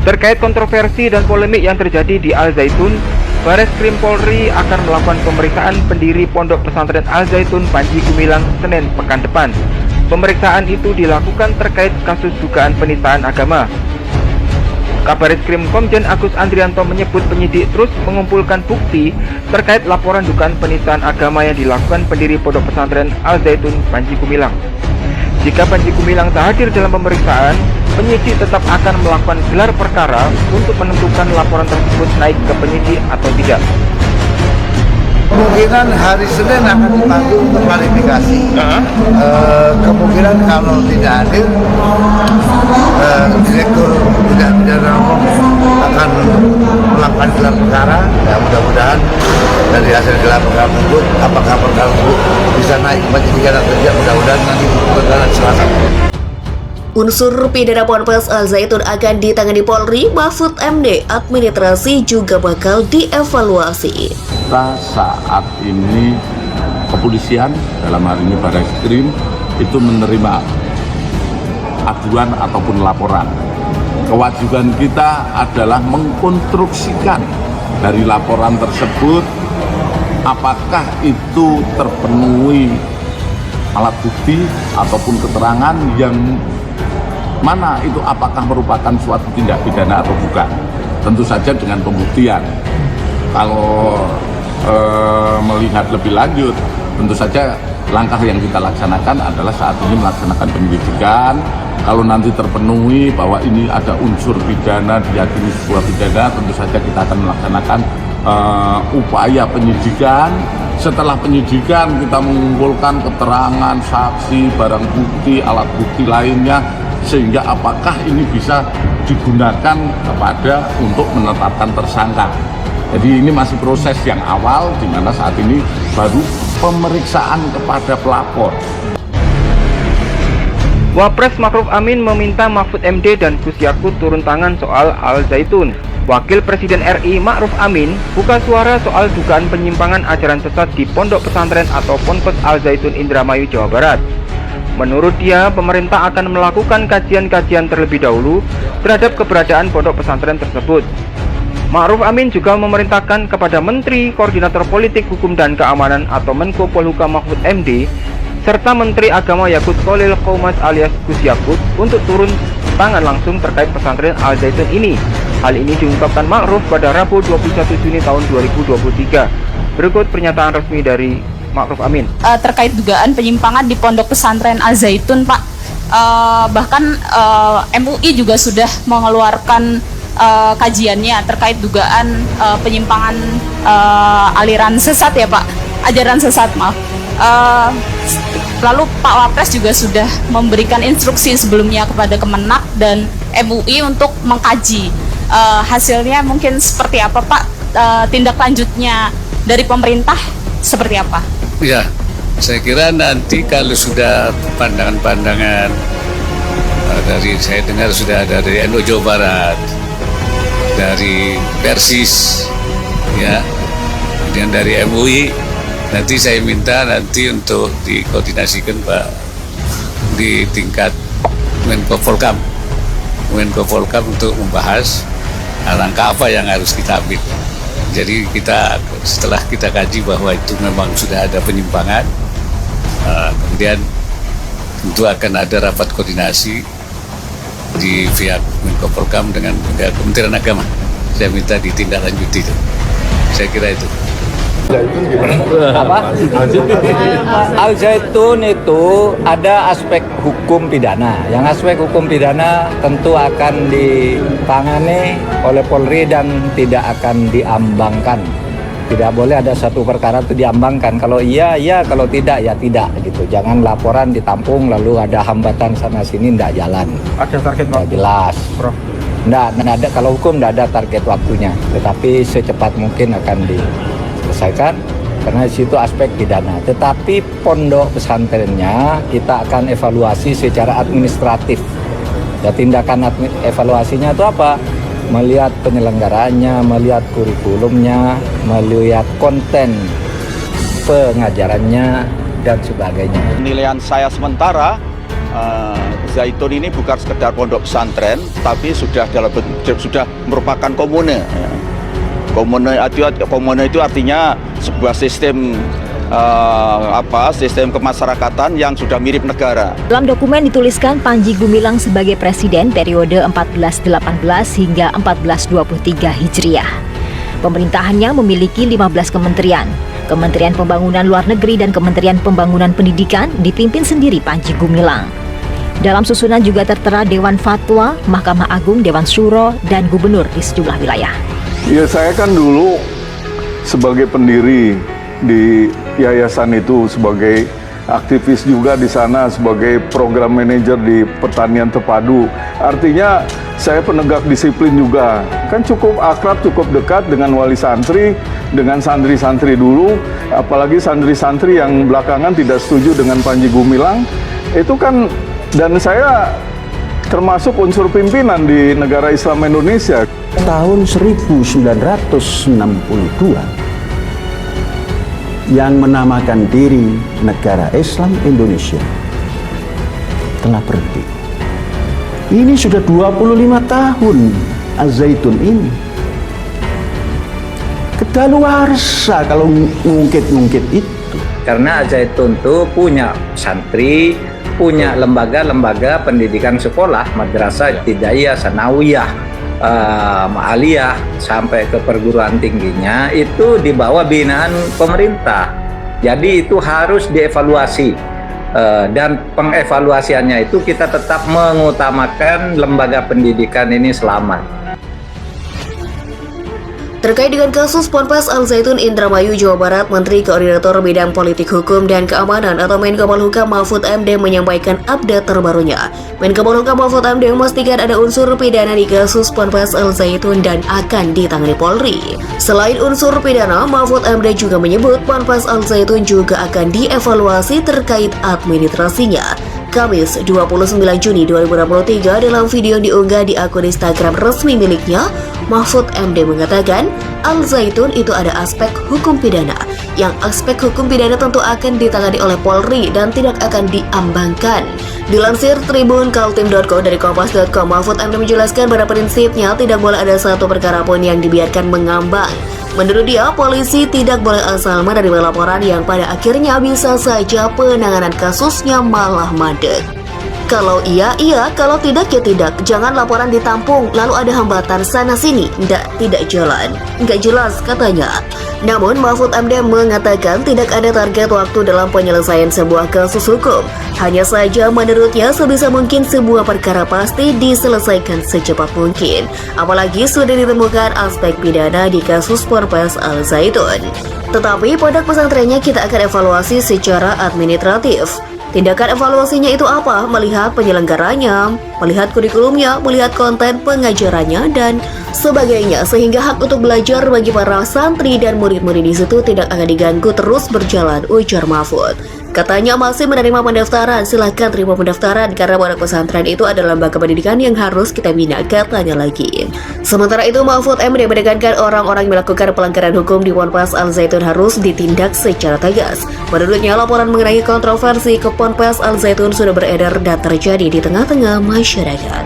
Terkait kontroversi dan polemik yang terjadi di Al Zaitun, Bareskrim Polri akan melakukan pemeriksaan pendiri Pondok Pesantren Al Zaitun Panji Gumilang Senin pekan depan. Pemeriksaan itu dilakukan terkait kasus dugaan penistaan agama. Kabareskrim Komjen Agus Andrianto menyebut penyidik terus mengumpulkan bukti terkait laporan dugaan penistaan agama yang dilakukan pendiri Pondok Pesantren Al Zaitun Panji Gumilang. Jika Panji Gumilang tak hadir dalam pemeriksaan, penyidik tetap akan melakukan gelar perkara untuk menentukan laporan tersebut naik ke penyidik atau tidak. Kemungkinan hari Senin akan dipanggil untuk klarifikasi. Kemungkinan kalau tidak hadir, Direktur Tindak Pidana Umum akan melakukan gelar perkara. Ya, mudah-mudahan dari hasil gelar perkara tersebut, apakah perkara tersebut bisa naik ke penyidikan atau tidak, mudah-mudahan nanti perkara Selasa. Unsur pidana Ponpes Al Zaitun akan ditangani Polri. Mahfud MD, administrasi juga bakal dievaluasi. Saat ini kepolisian, dalam hal ini Bareskrim, itu menerima aduan ataupun laporan. Kewajiban kita adalah mengkonstruksikan dari laporan tersebut apakah itu terpenuhi alat bukti ataupun keterangan yang mana itu, apakah merupakan suatu tindak pidana atau bukan. Tentu saja dengan pembuktian. Kalau melihat lebih lanjut, tentu saja langkah yang kita laksanakan adalah saat ini melaksanakan penyelidikan. Kalau nanti terpenuhi bahwa ini ada unsur pidana, diyakini sebuah pidana, tentu saja kita akan melaksanakan upaya penyidikan. Setelah penyidikan kita mengumpulkan keterangan, saksi, barang bukti, alat bukti lainnya, sehingga apakah ini bisa digunakan kepada untuk menetapkan tersangka. Jadi ini masih proses yang awal, di mana saat ini baru pemeriksaan kepada pelapor. Wapres Ma'ruf Amin meminta Mahfud MD dan Gus Yakut turun tangan soal Al Zaitun. Wakil Presiden RI Ma'ruf Amin buka suara soal dugaan penyimpangan ajaran sesat di Pondok Pesantren atau Ponpes Al Zaitun Indramayu, Jawa Barat. Menurut dia, pemerintah akan melakukan kajian-kajian terlebih dahulu terhadap keberadaan pondok pesantren tersebut. Ma'ruf Amin juga memerintahkan kepada Menteri Koordinator Politik Hukum dan Keamanan atau Menko Polhukam Mahfud MD serta Menteri Agama Yakut Khalil Qomas alias Gus Yakut untuk turun tangan langsung terkait pesantren Al Zaitun ini. Hal ini diungkapkan Ma'ruf pada Rabu 21 Juni tahun 2023. Berikut pernyataan resmi dari Ma'ruf Amin. Terkait dugaan penyimpangan di Pondok Pesantren Al Zaitun, Pak. Bahkan MUI juga sudah mengeluarkan kajiannya terkait dugaan penyimpangan aliran sesat ya Pak, ajaran sesat maaf. Lalu Pak Wapres juga sudah memberikan instruksi sebelumnya kepada Kemenak dan MUI untuk mengkaji hasilnya mungkin seperti apa Pak, tindak lanjutnya dari pemerintah seperti apa? Ya, saya kira nanti kalau sudah pandangan-pandangan dari, saya dengar sudah ada dari NU Jawa Barat, dari Persis, ya, kemudian dari MUI. Nanti saya minta nanti untuk dikoordinasikan Pak di tingkat Menko Polhukam untuk membahas langkah apa yang harus kita ambil. Jadi kita setelah kita kaji bahwa itu memang sudah ada penyimpangan, kemudian tentu akan ada rapat koordinasi di pihak Menko Polhukam dengan Kementerian Agama. Saya minta ditindaklanjuti itu. Saya kira itu. Apa? Al Zaitun itu ada aspek hukum pidana. Yang aspek hukum pidana tentu akan ditangani oleh Polri dan tidak akan diambangkan. Tidak boleh ada satu perkara itu diambangkan. Kalau iya, iya. Kalau tidak, ya tidak. Gitu. Jangan laporan ditampung lalu ada hambatan sana sini, tidak jalan. Ada target waktu? Jelas. Prof. Nggak ada, kalau hukum tidak ada target waktunya. Tetapi secepat mungkin akan diselesaikan karena di situ aspek pidana. Tetapi pondok pesantrennya kita akan evaluasi secara administratif. Ya, tindakan evaluasinya itu apa? Melihat penyelenggaraannya, melihat kurikulumnya, melihat konten pengajarannya dan sebagainya. Penilaian saya sementara Zaitun ini bukan sekedar pondok pesantren, tapi sudah merupakan komune. Komune itu artinya sebuah sistem sistem kemasyarakatan yang sudah mirip negara. Dalam dokumen dituliskan Panji Gumilang sebagai presiden periode 1418 hingga 1423 Hijriah. Pemerintahannya memiliki 15 kementerian. Kementerian Pembangunan Luar Negeri dan Kementerian Pembangunan Pendidikan dipimpin sendiri Panji Gumilang. Dalam susunan juga tertera Dewan Fatwa, Mahkamah Agung, Dewan Syuro, dan Gubernur di sejumlah wilayah. Ya, saya kan dulu sebagai pendiri di yayasan itu, sebagai aktivis juga di sana, sebagai program manajer di pertanian terpadu. Artinya saya penegak disiplin juga. Kan cukup akrab, cukup dekat dengan wali santri, dengan santri-santri dulu. Apalagi santri-santri yang belakangan tidak setuju dengan Panji Gumilang. Itu kan, dan saya termasuk unsur pimpinan di negara Islam Indonesia. Tahun 1962 yang menamakan diri Negara Islam Indonesia telah berhenti. Ini sudah 25 tahun Al-Zaitun ini. Kedaluarsa kalau ngungkit-ngungkit itu. Karena Al-Zaitun itu punya santri, punya lembaga-lembaga pendidikan sekolah, madrasah, ibtidaiyah, sanawiyah, ma'aliyah, sampai ke perguruan tingginya itu di bawah binaan pemerintah. Jadi itu harus dievaluasi, dan pengevaluasiannya itu kita tetap mengutamakan lembaga pendidikan ini selamat. Terkait dengan kasus Ponpes Al-Zaitun Indramayu, Jawa Barat, Menteri Koordinator Bidang Politik Hukum dan Keamanan atau Menko Polhukam Mahfud MD menyampaikan update terbarunya. Menko Polhukam Mahfud MD memastikan ada unsur pidana di kasus Ponpes Al-Zaitun dan akan ditangani Polri. Selain unsur pidana, Mahfud MD juga menyebut Ponpes Al-Zaitun juga akan dievaluasi terkait administrasinya. Kamis 29 Juni 2023 dalam video yang diunggah di akun Instagram resmi miliknya, Mahfud MD mengatakan Al-Zaitun itu ada aspek hukum pidana, yang aspek hukum pidana tentu akan ditangani oleh Polri dan tidak akan diambangkan. Dilansir Tribun Kaltim.co dari Kompas.com, Mahfud MD menjelaskan pada prinsipnya tidak boleh ada satu perkara pun yang dibiarkan mengambang. Menurut dia, polisi tidak boleh asal menerima laporan yang pada akhirnya bisa saja penanganan kasusnya malah mandek. Kalau iya, kalau tidak, ya tidak. Jangan laporan ditampung, lalu ada hambatan sana-sini. Tidak jalan. Nggak jelas, katanya. Namun, Mahfud MD mengatakan tidak ada target waktu dalam penyelesaian sebuah kasus hukum. Hanya saja menurutnya sebisa mungkin sebuah perkara pasti diselesaikan secepat mungkin. Apalagi sudah ditemukan aspek pidana di kasus Ponpes Al-Zaitun. Tetapi pondok pesantrennya kita akan evaluasi secara administratif. Tindakan evaluasinya itu apa? Melihat penyelenggaranya, melihat kurikulumnya, melihat konten pengajarannya, dan sebagainya. Sehingga hak untuk belajar bagi para santri dan murid-murid di situ tidak akan diganggu terus berjalan, ujar Mahfud. Katanya masih menerima pendaftaran, silahkan terima pendaftaran karena pondok pesantren itu adalah lembaga pendidikan yang harus kita bina, katanya lagi. Sementara itu Mahfud MD menekankan orang-orang yang melakukan pelanggaran hukum di Ponpes Al-Zaitun harus ditindak secara tegas. Menurutnya laporan mengenai kontroversi ke Ponpes Al-Zaitun sudah beredar dan terjadi di tengah-tengah masyarakat.